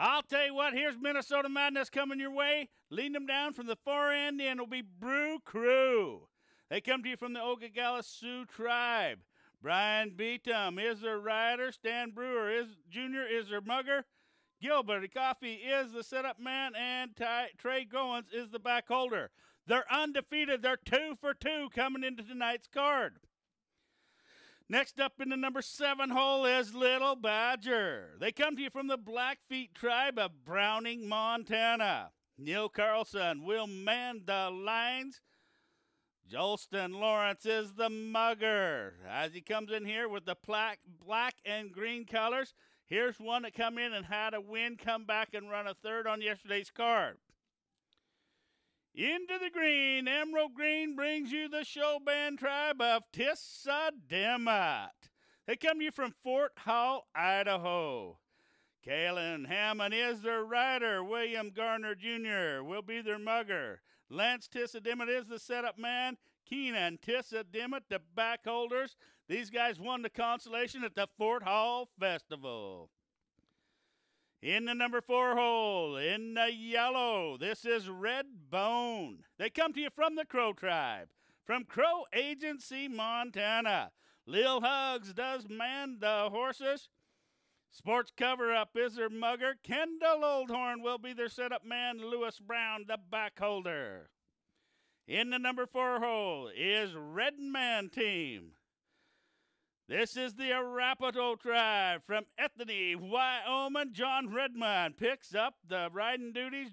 I'll tell you what, here's Minnesota Madness coming your way. Leading them down from the far end in will be Brew Crew. They come to you from the Ogallala Sioux tribe. Brian Beatum is their rider. Stan Brewer Jr. is their mugger. Gilbert Coffey is the setup man. And Trey Goins is the back holder. They're undefeated. They're 2 for 2 coming into tonight's card. Next up in the number 7 hole is Little Badger. They come to you from the Blackfeet tribe of Browning, Montana. Neil Carlson will man the lines. Jolston Lawrence is the mugger. As he comes in here with the black and green colors, here's one that come in and had a win, come back and run a third on yesterday's card. Into the green, emerald green brings you the SHO-BAN tribe of Tissadimut. They come to you from Fort Hall, Idaho. Kalen Hammond is their rider. William Garner Jr. will be their mugger. Lance Tissadimut is the setup man. Keenan Tissadimut, the back holders. These guys won the consolation at the Fort Hall Festival. In the number 4 hole, in the yellow, this is Redbone. They come to you from the Crow tribe, from Crow Agency, Montana. Lil Hugs does man the horses. Sports cover-up is their mugger. Kendall Oldhorn will be their setup man. Lewis Brown, the back holder. In the number 4 hole is REDMAN team. This is the Arapaho tribe from Ethany, Wyoming. John Redman picks up the riding duties.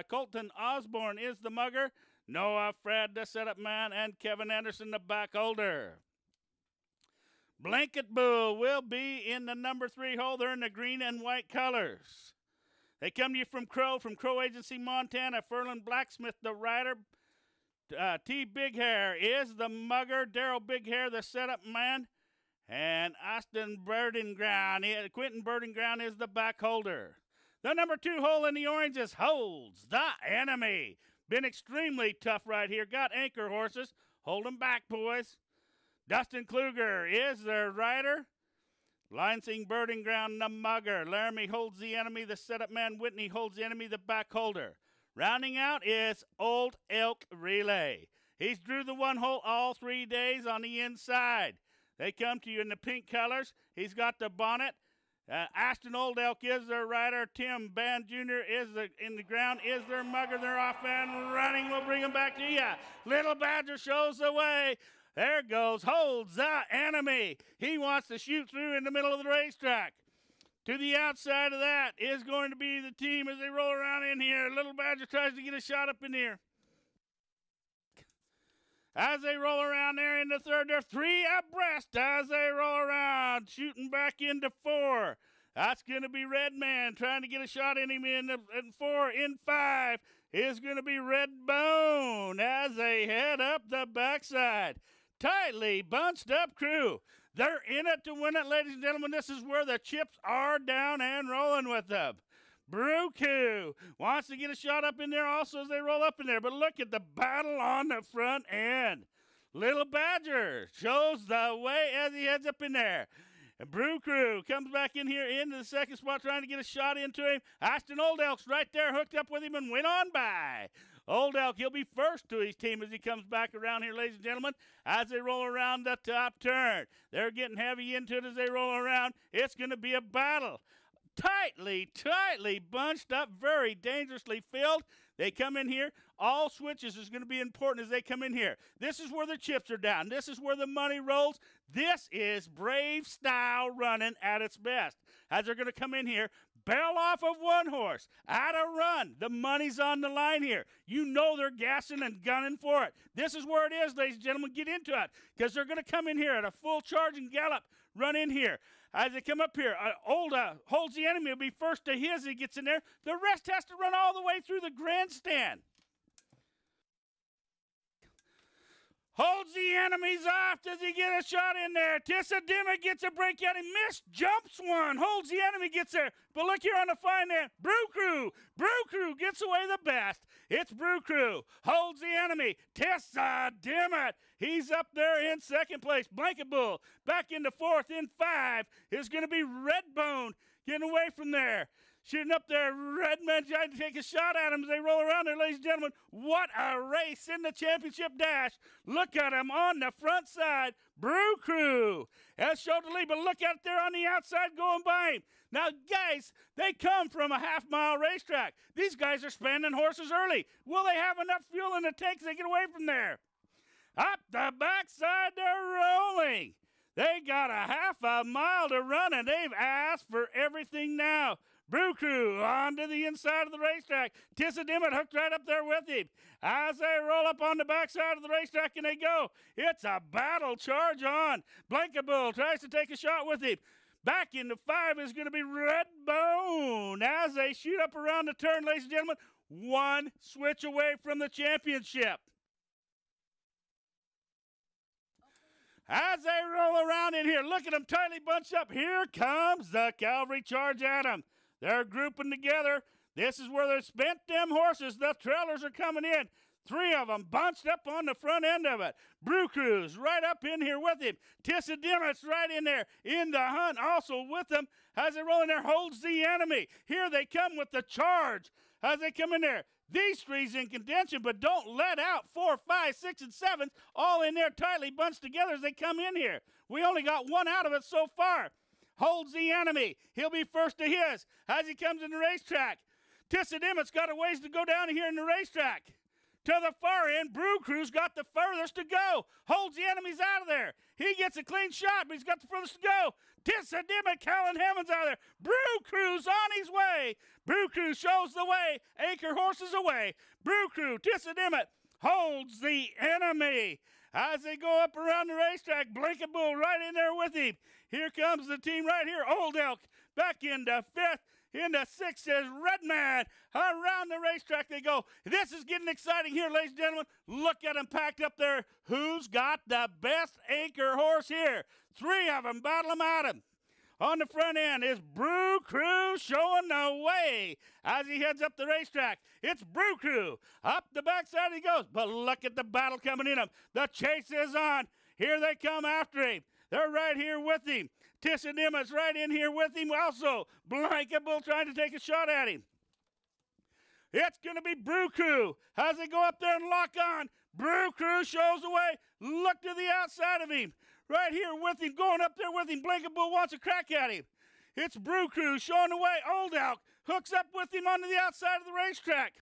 Colton Osborne is the mugger. Noah Fred, the setup man, and Kevin Anderson, the back holder. Blanket Bull will be in the number 3 hole. They're in the green and white colors. They come to you from Crow Agency, Montana. Ferlin Blacksmith, the rider. T. Big Hair is the mugger. Daryl Big Hair, the setup man. And Quentin Birding Ground is the back holder. The number 2 hole in the oranges holds the enemy. Been extremely tough right here. Got anchor horses. Hold them back, boys. Dustin Kluger is their rider. Lansing Birding Ground, the mugger. Laramie holds the enemy. The setup man, Whitney, holds the enemy, the back holder. Rounding out is Old Elk Relay. He's drew the 1 hole all 3 days on the inside. They come to you in the pink colors. He's got the bonnet. Ashton Old Elk is their rider. Tim Band Jr. in the ground is their mugger. They're off and running. We'll bring them back to you. Little Badger shows the way. There goes, holds the enemy. He wants to shoot through in the middle of the racetrack. To the outside of that is going to be the team as they roll around in here. Little Badger tries to get a shot up in here. As they roll around there in the third, they're 3 abreast as they roll around, shooting back into 4. That's going to be Redman trying to get a shot in him in 4. In 5 is going to be Redbone as they head up the backside. Tightly bunched up crew. They're in it to win it, ladies and gentlemen. This is where the chips are down and rolling with them. Brew Crew wants to get a shot up in there also as they roll up in there. But look at the battle on the front end. Little Badger shows the way as he heads up in there. And Brew Crew comes back in here into the second spot trying to get a shot into him. Ashton Old Elk's right there hooked up with him and went on by. Old Elk, he'll be first to his team as he comes back around here, ladies and gentlemen, as they roll around the top turn. They're getting heavy into it as they roll around. It's going to be a battle. Tightly bunched up, very dangerously filled. They come in here. All switches is going to be important as they come in here. This is where the chips are down. This is where the money rolls. This is Brave style running at its best. As they're going to come in here, bail off of 1 horse, at a run. The money's on the line here. You know they're gassing and gunning for it. This is where it is, ladies and gentlemen. Get into it because they're going to come in here at a full charge and gallop. Run in here. As they come up here, holds the enemy will be first to his. He gets in there. The rest has to run all the way through the grandstand. Holds the enemies off. Does he get a shot in there? Tissadimut gets a break out. He missed. Jumps one. Holds the enemy. Gets there. But look here on the fine end. Brew Crew. Brew Crew gets away the best. It's Brew Crew. Holds the enemy. Tissadimut. He's up there in second place. Blanket Bull back into 4th. In 5 is going to be Redbone getting away from there. shooting up there. REDMAN trying to take a shot at him as they roll around there, ladies and gentlemen. What a race in the championship dash. Look at him on the front side. BREW Crew has showed the lead, but look out there on the outside going by him. Now, guys, they come from a half-mile racetrack. These guys are spanning horses early. Will they have enough fuel in the tanks to get away from there? Up the backside, they're rolling. They got a half a mile to run, and they've asked for everything now. BREW Crew onto the inside of the racetrack. Tissa Dimmitt hooked right up there with him. As they roll up on the backside of the racetrack and they go, it's a battle charge on. Blankabull tries to take a shot with him. Back into 5 is going to be Redbone as they shoot up around the turn, ladies and gentlemen. One switch away from the championship. As they roll around in here, look at them tightly bunched up. Here comes the cavalry charge at them. They're grouping together. This is where they spent them horses. The trailers are coming in. 3 of them bunched up on the front end of it. BREW Crew's right up in here with him. Tissa Dimmitt's right in there in the hunt also with them. As they roll in there, holds the enemy. Here they come with the charge. As they come in there, these 3's in contention, but don't let out 4, 5, 6, and 7 all in there tightly bunched together as they come in here. We only got 1 out of it so far. Holds the enemy. He'll be first to his as he comes in the racetrack. Tissa Dimmitt's got a ways to go down here in the racetrack. To the far end, BREW Crew's got the furthest to go. Holds the enemies out of there. He gets a clean shot, but he's got the furthest to go. Tissa Dimmitt, Callan Hammond's out of there. BREW Crew's on his way. BREW Crew shows the way. Anchor horses away. BREW Crew, Tissa Dimmitt holds the enemy. As they go up around the racetrack, Blankabull right in there with him. Here comes the team right here. Old Elk back into 5th. Into 6th is REDMAN. Around the racetrack they go. This is getting exciting here, ladies and gentlemen. Look at them packed up there. Who's got the best anchor horse here? 3 of them battle them at him. On the front end is BREW Crew showing the way as he heads up the racetrack. It's BREW Crew. Up the backside he goes. But look at the battle coming in him. The chase is on. Here they come after him. They're right here with him. Tissa Dimmitt's right in here with him also. Blankabull trying to take a shot at him. It's going to be BREW Crew as they go up there and lock on. BREW Crew shows the way. Look to the outside of him. Right here with him, going up there with him. Blankabull wants a crack at him. It's BREW Crew showing the way. Old Elk hooks up with him onto the outside of the racetrack.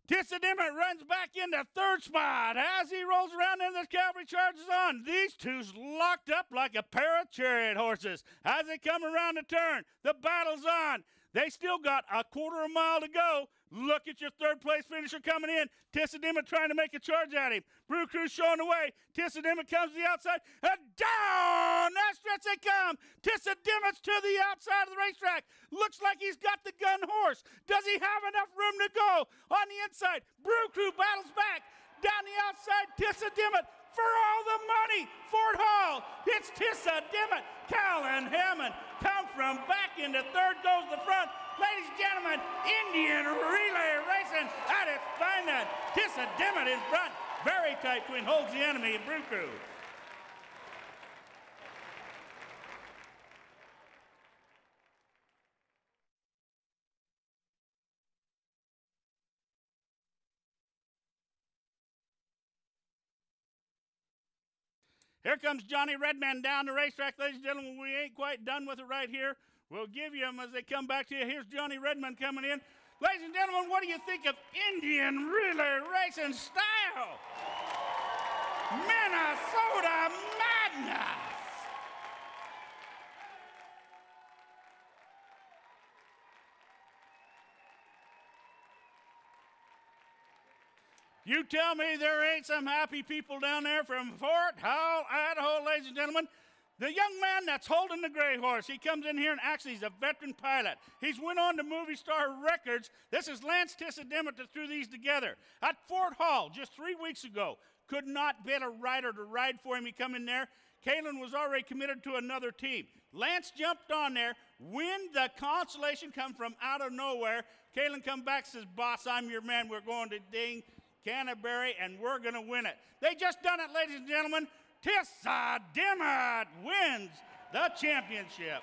Tissa Dimmitt runs back into 3rd spot as he rolls around and the cavalry charges on. These 2's locked up like a pair of chariot horses as they come around the turn. The battle's on. They still got a 1/4 mile to go. Look at your 3rd place finisher coming in. Tissa Dimmitt trying to make a charge at him. BREW Crew showing the way. Tissa Dimmitt comes to the outside. And down that stretch they come. Tissa Dimmitt's to the outside of the racetrack. Looks like he's got the gun horse. Does he have enough room to go? On the inside, BREW Crew battles back. Down the outside, Tissa Dimmitt for all the money. Fort Hall. It's Tissa Dimmitt. Callan Hammond come from back into 3rd, goes to the front. Ladies and gentlemen, Indian relay racing at its finest. Tissa Dimmitt in front. Very tight between holds the enemy and BREW Crew. Here comes Johnny Redman down the racetrack. Ladies and gentlemen, we ain't quite done with it right here. We'll give you them as they come back to you. Here's Johnny Redman coming in. Ladies and gentlemen, what do you think of Indian relay racing style? Minnesota Madness! You tell me there ain't some happy people down there from Fort Hall, Idaho, ladies and gentlemen. The young man that's holding the gray horse, he comes in here and actually he's a veteran pilot. He's went on to Movie Star Records. This is Lance Tissa Dimmitt that threw these together. At Fort Hall just 3 weeks ago, could not get a rider to ride for him. He come in there. Kalen was already committed to another team. Lance jumped on there, win the consolation, come from out of nowhere. Kalen come back, says, boss, I'm your man. We're going to Canterbury, and we're going to win it. They just done it, ladies and gentlemen. Tissa Dimmitt wins the championship.